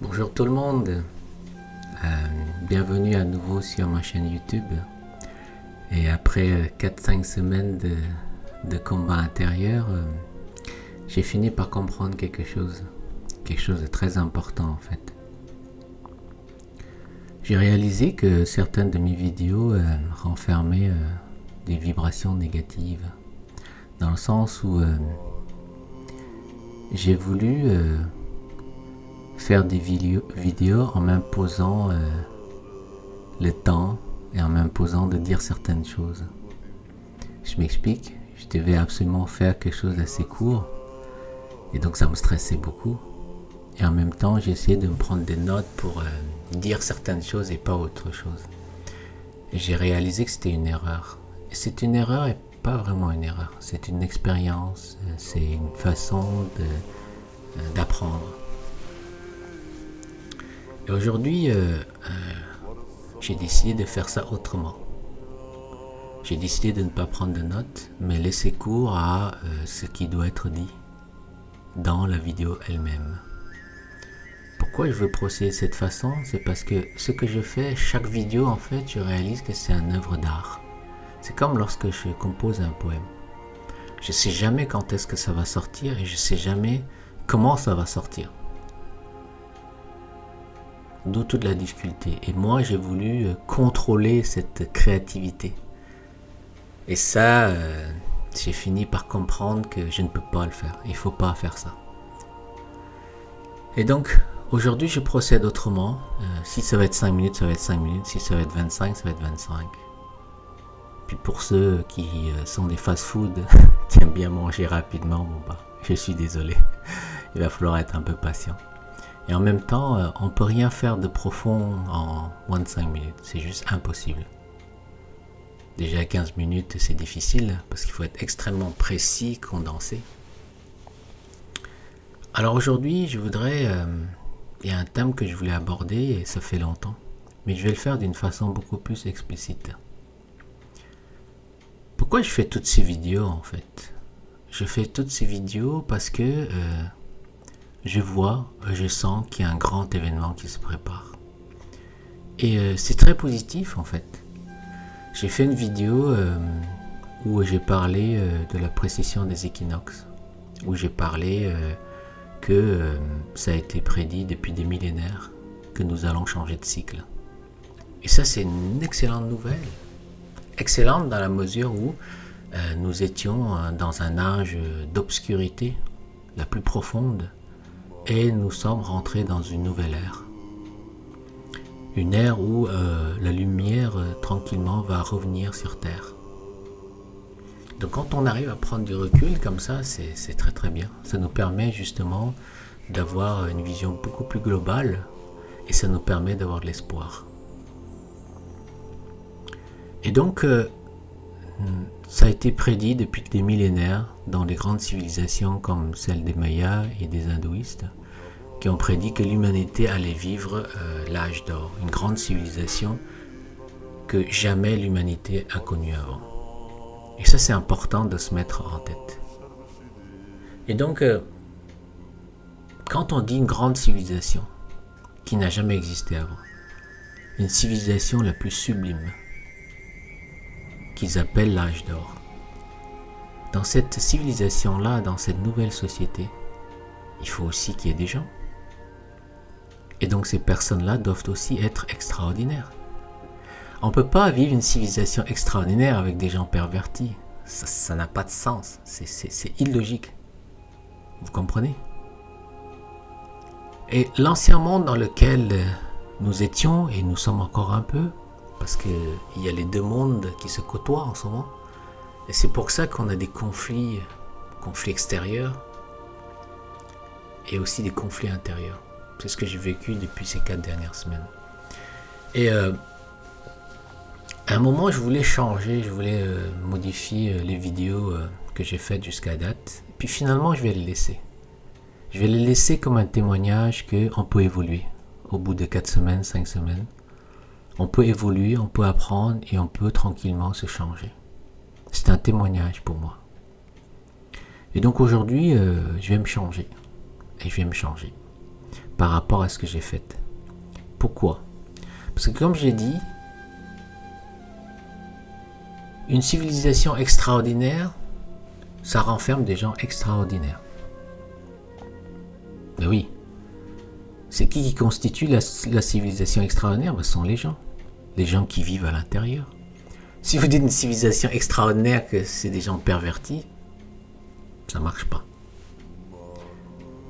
Bonjour tout le monde, bienvenue à nouveau sur ma chaîne YouTube. Et après 4-5 semaines de combat intérieur, j'ai fini par comprendre quelque chose de très important en fait. J'ai réalisé que certaines de mes vidéos renfermaient des vibrations négatives, dans le sens où j'ai voulu faire des vidéos en m'imposant le temps et en m'imposant de dire certaines choses. Je m'explique, je devais absolument faire quelque chose d'assez court et donc ça me stressait beaucoup. Et en même temps, j'ai essayé de me prendre des notes pour dire certaines choses et pas autre chose. Et j'ai réalisé que c'était une erreur. Et c'est une erreur et pas vraiment une erreur. C'est une expérience, c'est une façon d'apprendre. Et aujourd'hui, j'ai décidé de faire ça autrement. J'ai décidé de ne pas prendre de notes, mais laisser cours à ce qui doit être dit dans la vidéo elle-même. Pourquoi je veux procéder de cette façon? C'est parce que ce que je fais, chaque vidéo en fait, je réalise que c'est une œuvre d'art. C'est comme lorsque je compose un poème. Je ne sais jamais quand est-ce que ça va sortir et je ne sais jamais comment ça va sortir. D'où toute la difficulté. Et moi, j'ai voulu contrôler cette créativité. Et ça, j'ai fini par comprendre que je ne peux pas le faire. Il ne faut pas faire ça. Et donc, aujourd'hui, je procède autrement. Si ça va être 5 minutes, ça va être 5 minutes. Si ça va être 25, ça va être 25. Puis pour ceux qui sont des fast-food, qui aiment bien manger rapidement, bon bah, je suis désolé. Il va falloir être un peu patient. Et en même temps, on ne peut rien faire de profond en moins de 5 minutes. C'est juste impossible. Déjà 15 minutes, c'est difficile parce qu'il faut être extrêmement précis, condensé. Alors aujourd'hui, je voudrais... il y a un thème que je voulais aborder et ça fait longtemps. Mais je vais le faire d'une façon beaucoup plus explicite. Pourquoi je fais toutes ces vidéos en fait? Je fais toutes ces vidéos parce que... je sens qu'il y a un grand événement qui se prépare. Et c'est très positif en fait. J'ai fait une vidéo où j'ai parlé de la précision des équinoxes, où j'ai parlé que ça a été prédit depuis des millénaires que nous allons changer de cycle. Et ça, c'est une excellente nouvelle. Excellente dans la mesure où nous étions dans un âge d'obscurité la plus profonde. Et nous sommes rentrés dans une nouvelle ère. Une ère où la lumière tranquillement va revenir sur Terre. Donc quand on arrive à prendre du recul comme ça, c'est très très bien. Ça nous permet justement d'avoir une vision beaucoup plus globale et ça nous permet d'avoir de l'espoir. Et donc ça a été prédit depuis des millénaires dans les grandes civilisations comme celle des Mayas et des hindouistes qui ont prédit que l'humanité allait vivre l'âge d'or, une grande civilisation que jamais l'humanité a connue avant. Et ça, c'est important de se mettre en tête. Et donc, quand on dit une grande civilisation qui n'a jamais existé avant, une civilisation la plus sublime, qu'ils appellent l'âge d'or, dans cette civilisation-là, dans cette nouvelle société, il faut aussi qu'il y ait des gens. Et donc ces personnes-là doivent aussi être extraordinaires. On ne peut pas vivre une civilisation extraordinaire avec des gens pervertis. Ça n'a pas de sens. C'est illogique. Vous comprenez? Et l'ancien monde dans lequel nous étions, et nous sommes encore un peu, parce qu'il y a les deux mondes qui se côtoient en ce moment, et c'est pour ça qu'on a des conflits extérieurs, et aussi des conflits intérieurs. C'est ce que j'ai vécu depuis ces 4 dernières semaines. Et à un moment, je voulais changer, je voulais modifier les vidéos que j'ai faites jusqu'à date. Puis finalement, je vais les laisser. Je vais les laisser comme un témoignage qu'on peut évoluer. Au bout de 4 semaines, 5 semaines, on peut évoluer, on peut apprendre et on peut tranquillement se changer. C'est un témoignage pour moi. Et donc aujourd'hui, je vais me changer. Et je vais me changer. par rapport à ce que j'ai fait. Pourquoi? Parce que comme j'ai dit, une civilisation extraordinaire, ça renferme des gens extraordinaires. Mais oui, c'est qui constitue la civilisation extraordinaire? Ce sont les gens qui vivent à l'intérieur. Si vous dites une civilisation extraordinaire que c'est des gens pervertis, ça marche pas.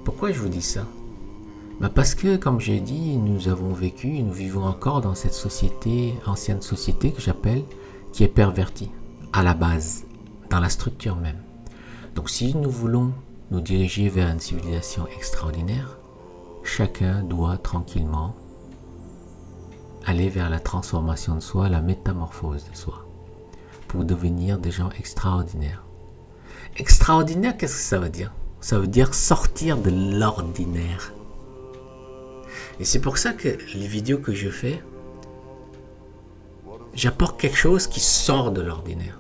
Pourquoi je vous dis ça? Parce que, comme j'ai dit, nous vivons encore dans cette ancienne société que j'appelle, qui est pervertie, à la base, dans la structure même. Donc si nous voulons nous diriger vers une civilisation extraordinaire, chacun doit tranquillement aller vers la transformation de soi, la métamorphose de soi, pour devenir des gens extraordinaires. Extraordinaire, qu'est-ce que ça veut dire? Ça veut dire sortir de l'ordinaire. Et c'est pour ça que les vidéos que je fais, j'apporte quelque chose qui sort de l'ordinaire.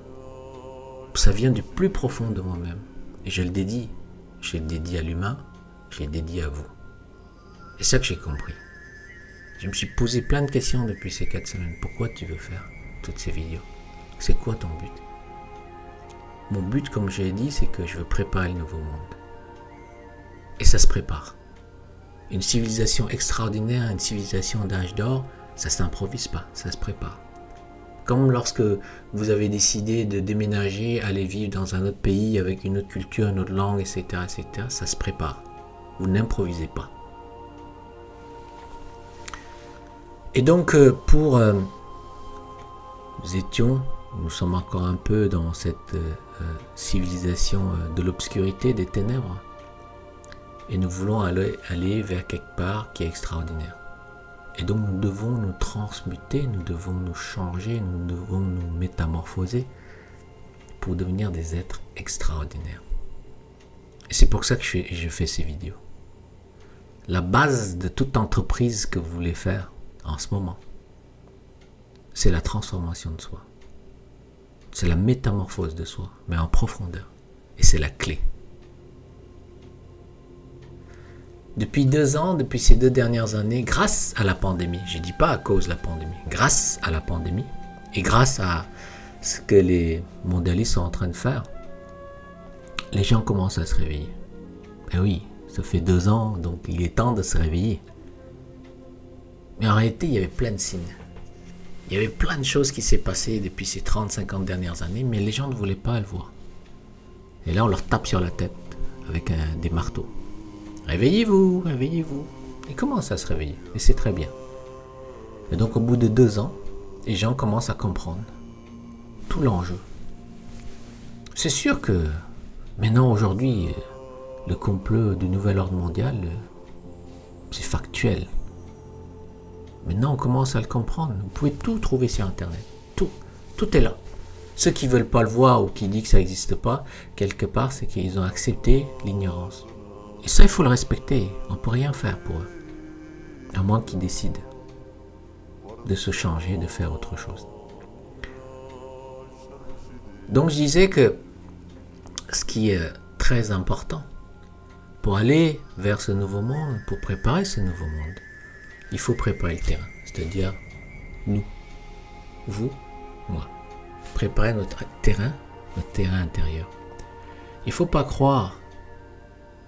Ça vient du plus profond de moi-même. Et je le dédie. Je le dédie à l'humain, je le dédie à vous. C'est ça que j'ai compris. Je me suis posé plein de questions depuis ces 4 semaines. Pourquoi tu veux faire toutes ces vidéos? C'est quoi ton but? Mon but, comme je l'ai dit, c'est que je veux préparer le nouveau monde. Et ça se prépare. Une civilisation extraordinaire, une civilisation d'âge d'or, ça ne s'improvise pas, ça se prépare. Comme lorsque vous avez décidé de déménager, aller vivre dans un autre pays avec une autre culture, une autre langue, etc., ça se prépare. Vous n'improvisez pas. Et donc, nous sommes encore un peu dans cette civilisation de l'obscurité, des ténèbres. Et nous voulons aller vers quelque part qui est extraordinaire. Et donc nous devons nous transmuter, nous devons nous changer, nous devons nous métamorphoser pour devenir des êtres extraordinaires. Et c'est pour ça que je fais ces vidéos. La base de toute entreprise que vous voulez faire en ce moment, c'est la transformation de soi. C'est la métamorphose de soi, mais en profondeur. Et c'est la clé. Depuis 2 ans, depuis ces 2 dernières années, grâce à la pandémie, je ne dis pas à cause de la pandémie, grâce à la pandémie et grâce à ce que les mondialistes sont en train de faire, les gens commencent à se réveiller. Et oui, ça fait 2 ans, donc il est temps de se réveiller. Mais en réalité, il y avait plein de signes. Il y avait plein de choses qui s'est passées depuis ces 30-50 dernières années, mais les gens ne voulaient pas le voir. Et là, on leur tape sur la tête avec des marteaux. Réveillez-vous, réveillez-vous. Ils commencent à se réveiller, et c'est très bien. Et donc, au bout de 2 ans, les gens commencent à comprendre tout l'enjeu. C'est sûr que maintenant, aujourd'hui, le complot du nouvel ordre mondial, c'est factuel. Maintenant, on commence à le comprendre. Vous pouvez tout trouver sur Internet. Tout est là. Ceux qui ne veulent pas le voir ou qui disent que ça n'existe pas, quelque part, c'est qu'ils ont accepté l'ignorance. Et ça, il faut le respecter. On ne peut rien faire pour eux. À moins qu'ils décident de se changer, de faire autre chose. Donc, je disais que ce qui est très important pour aller vers ce nouveau monde, pour préparer ce nouveau monde, il faut préparer le terrain. C'est-à-dire, nous, vous, moi. Préparer notre terrain intérieur. Il ne faut pas croire.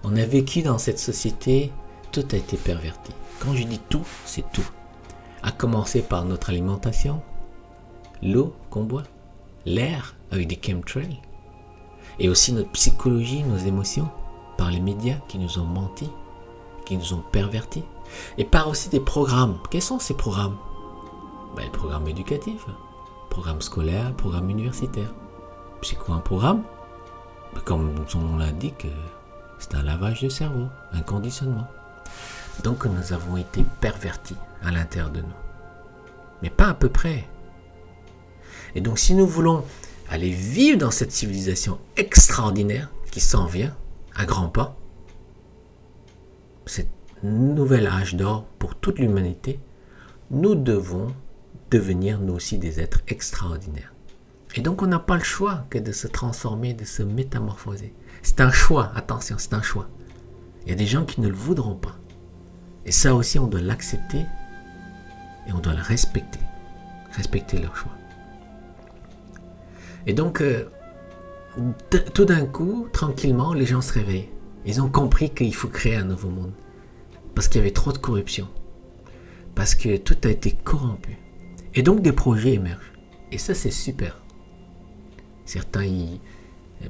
On a vécu dans cette société, tout a été perverti. Quand je dis tout, c'est tout. À commencer par notre alimentation, l'eau qu'on boit, l'air avec des chemtrails, et aussi notre psychologie, nos émotions, par les médias qui nous ont menti, qui nous ont pervertis, et par aussi des programmes. Quels sont ces programmes? Les programmes éducatifs, programmes scolaires, programmes universitaires. C'est quoi un programme? Comme son nom l'indique, c'est un lavage de cerveau, un conditionnement. Donc nous avons été pervertis à l'intérieur de nous. Mais pas à peu près. Et donc si nous voulons aller vivre dans cette civilisation extraordinaire qui s'en vient à grands pas, cet nouvel âge d'or pour toute l'humanité, nous devons devenir nous aussi des êtres extraordinaires. Et donc on n'a pas le choix que de se transformer, de se métamorphoser. C'est un choix, attention, c'est un choix. Il y a des gens qui ne le voudront pas. Et ça aussi, on doit l'accepter et on doit le respecter. Respecter leur choix. Et donc, tout d'un coup, tranquillement, les gens se réveillent. Ils ont compris qu'il faut créer un nouveau monde. Parce qu'il y avait trop de corruption. Parce que tout a été corrompu. Et donc, des projets émergent. Et ça, c'est super. Certains,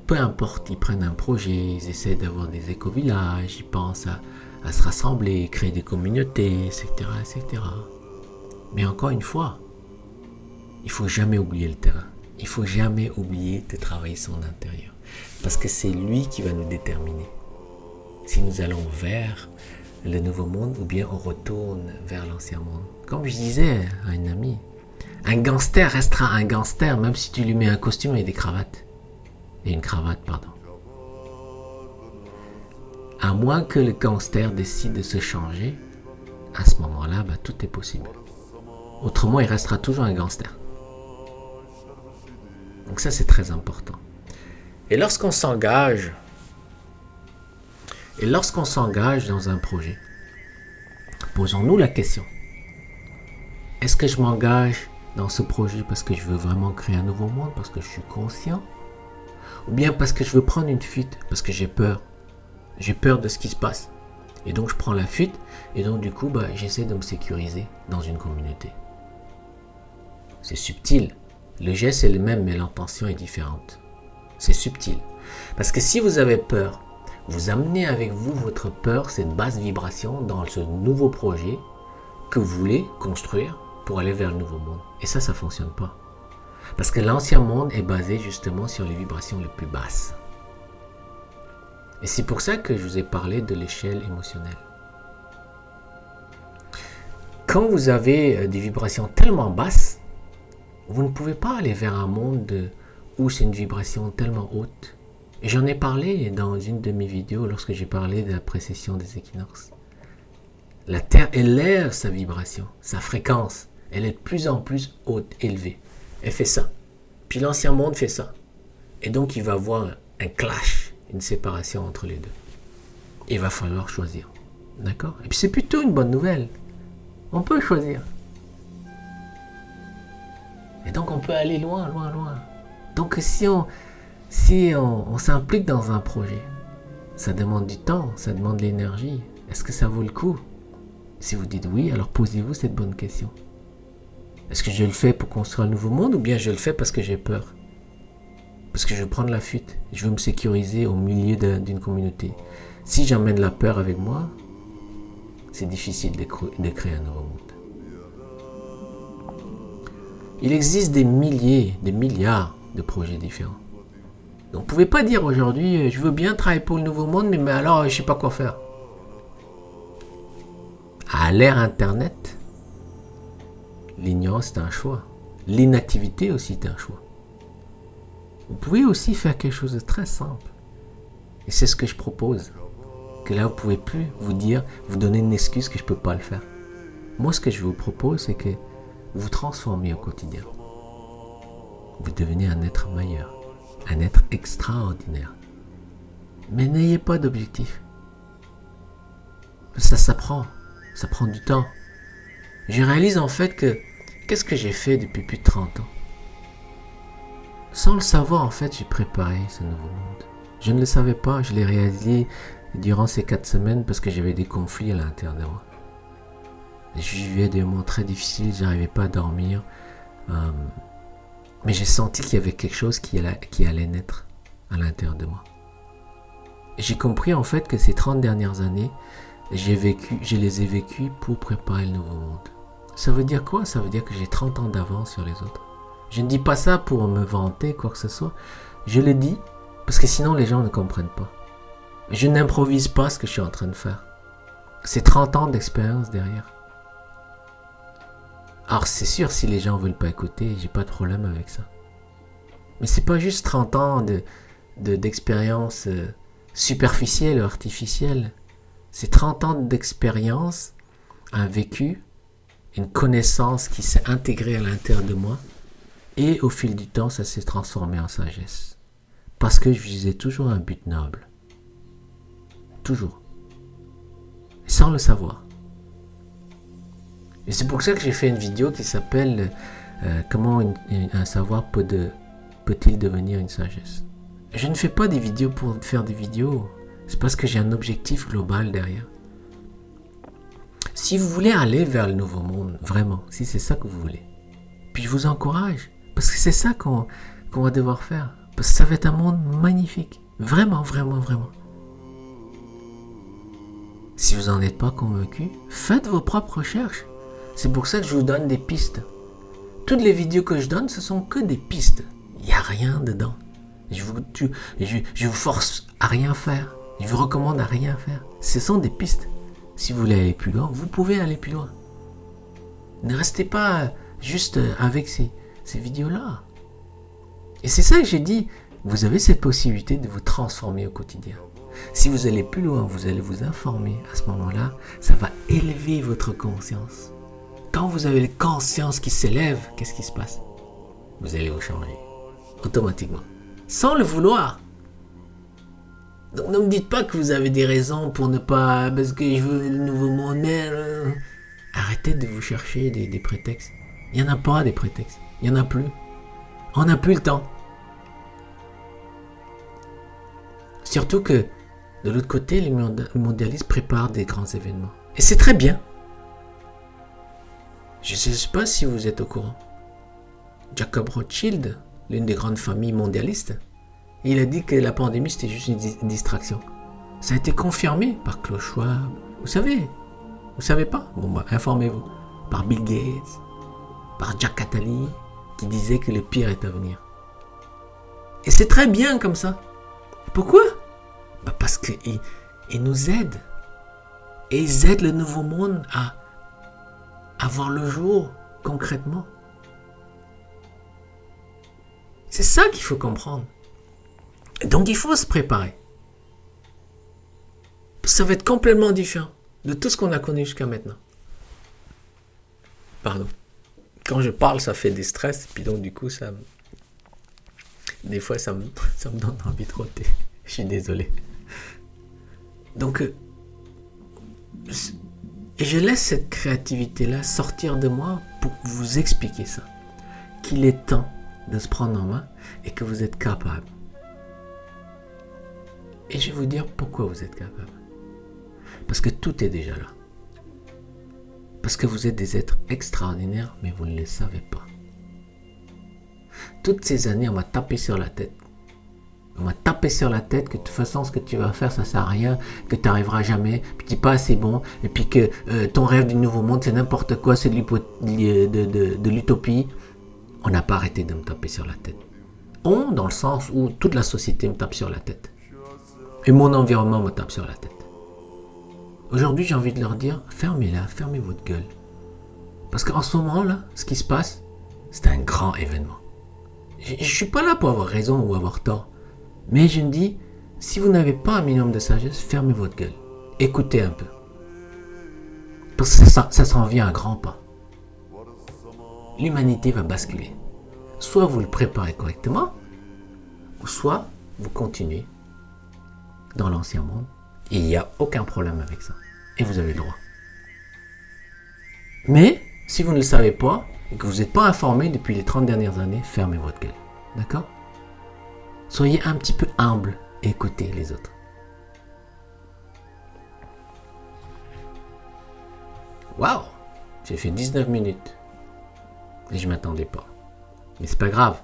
peu importe, ils prennent un projet, ils essaient d'avoir des éco-villages, ils pensent à se rassembler, créer des communautés, etc., etc. Mais encore une fois, il ne faut jamais oublier le terrain. Il ne faut jamais oublier de travailler son intérieur. Parce que c'est lui qui va nous déterminer. Si nous allons vers le nouveau monde ou bien on retourne vers l'ancien monde. Comme je disais à une amie, un gangster restera un gangster même si tu lui mets un costume et des cravates. Et une cravate, pardon. À moins que le gangster décide de se changer, à ce moment-là, tout est possible. Autrement, il restera toujours un gangster. Donc ça, c'est très important. Et lorsqu'on s'engage dans un projet, posons-nous la question. Est-ce que je m'engage dans ce projet parce que je veux vraiment créer un nouveau monde, parce que je suis conscient? Ou bien parce que je veux prendre une fuite, parce que j'ai peur. J'ai peur de ce qui se passe. Et donc je prends la fuite, et donc du coup, j'essaie de me sécuriser dans une communauté. C'est subtil. Le geste est le même, mais l'intention est différente. C'est subtil. Parce que si vous avez peur, vous amenez avec vous votre peur, cette basse vibration dans ce nouveau projet que vous voulez construire pour aller vers le nouveau monde. Et ça ne fonctionne pas. Parce que l'ancien monde est basé justement sur les vibrations les plus basses. Et c'est pour ça que je vous ai parlé de l'échelle émotionnelle. Quand vous avez des vibrations tellement basses, vous ne pouvez pas aller vers un monde où c'est une vibration tellement haute. Et j'en ai parlé dans une de mes vidéos lorsque j'ai parlé de la précession des équinoxes. La Terre élève sa vibration, sa fréquence. Elle est de plus en plus haute, élevée. Elle fait ça. Puis l'ancien monde fait ça. Et donc il va y avoir un clash, une séparation entre les deux. Il va falloir choisir. D'accord? Et puis c'est plutôt une bonne nouvelle. On peut choisir. Et donc on peut aller loin, loin, loin. Donc si on s'implique dans un projet, ça demande du temps, ça demande de l'énergie. Est-ce que ça vaut le coup? Si vous dites oui, alors posez-vous cette bonne question. Est-ce que je le fais pour construire un nouveau monde ou bien je le fais parce que j'ai peur? Parce que je veux prendre la fuite. Je veux me sécuriser au milieu d'une communauté. Si j'emmène la peur avec moi, c'est difficile de créer un nouveau monde. Il existe des milliers, des milliards de projets différents. Donc vous ne pouvez pas dire aujourd'hui, je veux bien travailler pour le nouveau monde, mais alors je ne sais pas quoi faire. À l'ère Internet, l'ignorance est un choix. L'inactivité aussi est un choix. Vous pouvez aussi faire quelque chose de très simple. Et c'est ce que je propose. Que là, vous ne pouvez plus vous donner une excuse que je ne peux pas le faire. Moi, ce que je vous propose, c'est que vous vous transformez au quotidien. Vous devenez un être meilleur, un être extraordinaire. Mais n'ayez pas d'objectif. Ça s'apprend, ça prend du temps. Je réalise en fait que qu'est-ce que j'ai fait depuis plus de 30 ans? Sans le savoir, en fait, j'ai préparé ce nouveau monde. Je ne le savais pas, je l'ai réalisé durant ces 4 semaines parce que j'avais des conflits à l'intérieur de moi. Je vivais des moments très difficiles, je n'arrivais pas à dormir. Mais j'ai senti qu'il y avait quelque chose qui allait naître à l'intérieur de moi. Et j'ai compris en fait que ces 30 dernières années, je les ai vécues pour préparer le nouveau monde. Ça veut dire quoi? Ça veut dire que j'ai 30 ans d'avance sur les autres. Je ne dis pas ça pour me vanter, quoi que ce soit. Je le dis parce que sinon les gens ne comprennent pas. Je n'improvise pas ce que je suis en train de faire. C'est 30 ans d'expérience derrière. Alors c'est sûr, si les gens ne veulent pas écouter, j'ai pas de problème avec ça. Mais c'est pas juste 30 ans d'expérience superficielle ou artificielle. C'est 30 ans d'expérience, un vécu, une connaissance qui s'est intégrée à l'intérieur de moi. Et au fil du temps, ça s'est transformé en sagesse. Parce que je visais toujours un but noble. Toujours. Sans le savoir. Et c'est pour ça que j'ai fait une vidéo qui s'appelle comment un savoir peut-il devenir une sagesse. Je ne fais pas des vidéos pour faire des vidéos. C'est parce que j'ai un objectif global derrière. Si vous voulez aller vers le nouveau monde, vraiment, si c'est ça que vous voulez, puis je vous encourage, parce que c'est ça qu'on va devoir faire. Parce que ça va être un monde magnifique. Vraiment, vraiment, vraiment. Si vous n'en êtes pas convaincu, faites vos propres recherches. C'est pour ça que je vous donne des pistes. Toutes les vidéos que je donne, ce sont que des pistes. Il n'y a rien dedans. Je vous force à rien faire. Je vous recommande à rien faire. Ce sont des pistes. Si vous voulez aller plus loin, vous pouvez aller plus loin. Ne restez pas juste avec ces vidéos-là. Et c'est ça que j'ai dit. Vous avez cette possibilité de vous transformer au quotidien. Si vous allez plus loin, vous allez vous informer. À ce moment-là, ça va élever votre conscience. Quand vous avez la conscience qui s'élève, qu'est-ce qui se passe? Vous allez vous changer. Automatiquement. Sans le vouloir. Donc ne me dites pas que vous avez des raisons pour ne pas... Parce que je veux le nouveau monde. Arrêtez de vous chercher des prétextes. Il n'y en a pas des prétextes. Il n'y en a plus. On n'a plus le temps. Surtout que de l'autre côté, les mondialistes préparent des grands événements. Et c'est très bien. Je ne sais pas si vous êtes au courant. Jacob Rothschild, l'une des grandes familles mondialistes, il a dit que la pandémie c'était juste une distraction. Ça a été confirmé par Klaus Schwab. Vous savez pas? Bon bah informez-vous. Par Bill Gates, par Jack Attali, qui disait que le pire est à venir. Et c'est très bien comme ça. Pourquoi? Bah parce qu'ils nous aident. Et ils aident le nouveau monde à voir le jour concrètement. C'est ça qu'il faut comprendre. Donc il faut se préparer. Ça va être complètement différent de tout ce qu'on a connu jusqu'à maintenant. Pardon. Quand je parle, ça fait des stress. Et puis donc du coup, des fois, ça me donne envie de roter. Je suis désolé. Donc, je laisse cette créativité-là sortir de moi pour vous expliquer ça. Qu'il est temps de se prendre en main et que vous êtes capable. Et je vais vous dire pourquoi vous êtes capable. Parce que tout est déjà là. Parce que vous êtes des êtres extraordinaires, mais vous ne le savez pas. Toutes ces années, on m'a tapé sur la tête. On m'a tapé sur la tête que de toute façon, ce que tu vas faire, ça ne sert à rien, que tu n'arriveras jamais, puis tu n'es pas assez bon, et puis que ton rêve du nouveau monde, c'est n'importe quoi, c'est de l'utopie. On n'a pas arrêté de me taper sur la tête. Dans le sens où toute la société me tape sur la tête. Et mon environnement me tape sur la tête. Aujourd'hui, j'ai envie de leur dire, fermez-la, fermez votre gueule. Parce qu'en ce moment-là, ce qui se passe, c'est un grand événement. Je ne suis pas là pour avoir raison ou avoir tort. Mais je me dis, si vous n'avez pas un minimum de sagesse, fermez votre gueule. Écoutez un peu. Parce que ça s'en vient à grands pas. L'humanité va basculer. Soit vous le préparez correctement, ou soit vous continuez dans l'ancien monde. Et il n'y a aucun problème avec ça. Et vous avez le droit. Mais, si vous ne le savez pas, et que vous n'êtes pas informé depuis les 30 dernières années, fermez votre gueule. D'accord? Soyez un petit peu humble et écoutez les autres. Waouh! J'ai fait 19 minutes. Et je ne m'attendais pas. Mais c'est pas grave.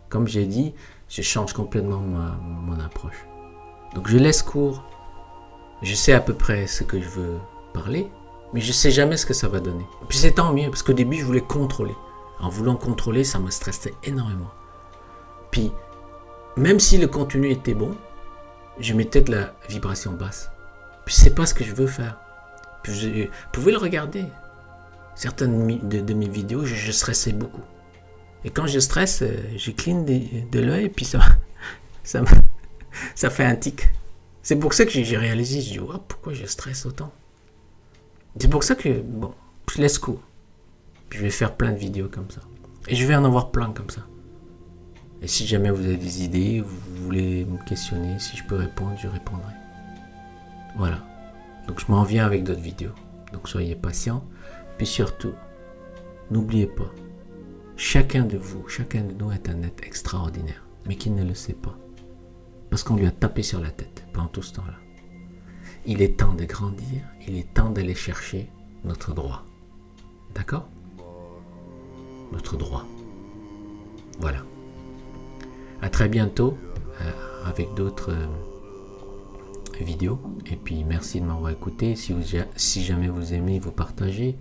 Comme j'ai dit, je change complètement mon approche. Donc je laisse court. Je sais à peu près ce que je veux parler, mais je ne sais jamais ce que ça va donner. Et puis c'est tant mieux, parce qu'au début, je voulais contrôler. En voulant contrôler, ça me stressait énormément. Puis, même si le contenu était bon, je mettais de la vibration basse. Puis c'est pas ce que je veux faire. Puis vous pouvez le regarder. Certaines de mes vidéos, je stressais beaucoup. Et quand je stresse, je cligne de l'œil, puis ça fait un tic. C'est pour ça que j'ai réalisé, je dis, oh, pourquoi je stresse autant? C'est pour ça que, bon, je laisse court. Puis je vais faire plein de vidéos comme ça. Et je vais en avoir plein comme ça. Et si jamais vous avez des idées, vous voulez me questionner, si je peux répondre, je répondrai. Voilà. Donc je m'en viens avec d'autres vidéos. Donc soyez patients. Puis surtout, N'oubliez pas, chacun de vous, chacun de nous est un être extraordinaire, mais qui ne le sait pas. Parce qu'on lui a tapé sur la tête pendant tout ce temps-là. Il est temps de grandir, il est temps d'aller chercher notre droit. D'accord? Notre droit. Voilà. À très bientôt avec d'autres vidéos. Et puis merci de m'avoir écouté. Si jamais vous aimez, vous partagez.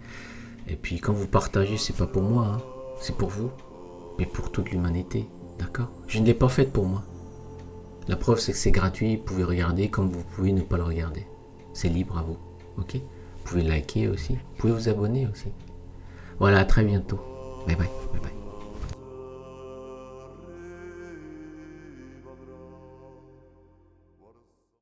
Et puis quand vous partagez, c'est pas pour moi, hein. C'est pour vous, mais pour toute l'humanité. D'accord? Je ne l'ai pas fait pour moi. La preuve, c'est que c'est gratuit. Vous pouvez regarder comme vous pouvez ne pas le regarder. C'est libre à vous. Ok? Vous pouvez liker aussi. Vous pouvez vous abonner aussi. Voilà, à très bientôt. Bye bye. Bye bye.